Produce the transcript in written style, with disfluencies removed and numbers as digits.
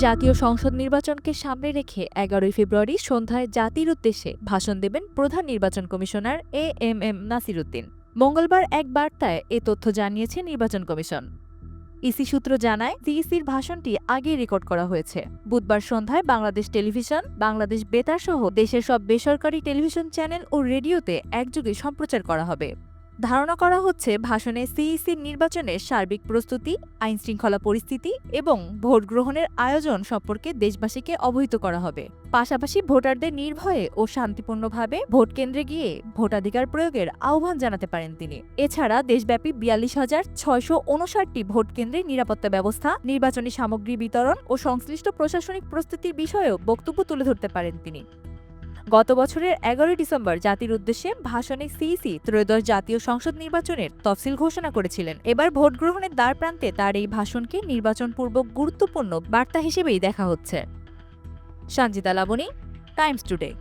জাতীয় সংসদ নির্বাচনকে সামনে রেখে ১১ ফেব্রুয়ারি সন্ধ্যায় জাতির উদ্দেশ্যে ভাষণ দেবেন প্রধান নির্বাচন কমিশনার এএমএম নাসির উদ্দিন। মঙ্গলবার এক বার্তায় এ তথ্য জানিয়েছে নির্বাচন কমিশন। ইসি সূত্র জানায়, সিইসির ভাষণটি আগেই রেকর্ড করা হয়েছে। বুধবার সন্ধ্যায় বাংলাদেশ টেলিভিশন, বাংলাদেশ বেতার সহ দেশের সব বেসরকারি টেলিভিশন চ্যানেল ও রেডিওতে একযোগে সম্প্রচার করা হবে। ধারণা করা হচ্ছে, ভাষণে সিইসির নির্বাচনের সার্বিক প্রস্তুতি, আইনশৃঙ্খলা পরিস্থিতি এবং ভোট গ্রহণের আয়োজন সম্পর্কে দেশবাসীকে অবহিত করা হবে। পাশাপাশি ভোটারদের নির্ভয়ে ও শান্তিপূর্ণভাবে ভোট কেন্দ্রে গিয়ে ভোটাধিকার প্রয়োগের আহ্বান জানাতে পারেন তিনি। এছাড়া দেশব্যাপী ৪২,৬৫৯টি ভোট কেন্দ্রের নিরাপত্তা ব্যবস্থা, নির্বাচনী সামগ্রী বিতরণ ও সংশ্লিষ্ট প্রশাসনিক প্রস্তুতির বিষয়েও বক্তব্য তুলে ধরতে পারেন তিনি। গত বছরের ১১ ডিসেম্বর জাতির উদ্দেশ্যে ভাষণে সিইসি ত্রয়োদশ জাতীয় সংসদ নির্বাচনের তফসিল ঘোষণা করেছিলেন। এবার ভোট গ্রহণের দ্বারপ্রান্তে তার এই ভাষণকে নির্বাচন পূর্ব গুরুত্বপূর্ণ বার্তা হিসেবেই দেখা হচ্ছে। Sanjita Laboni, Times today.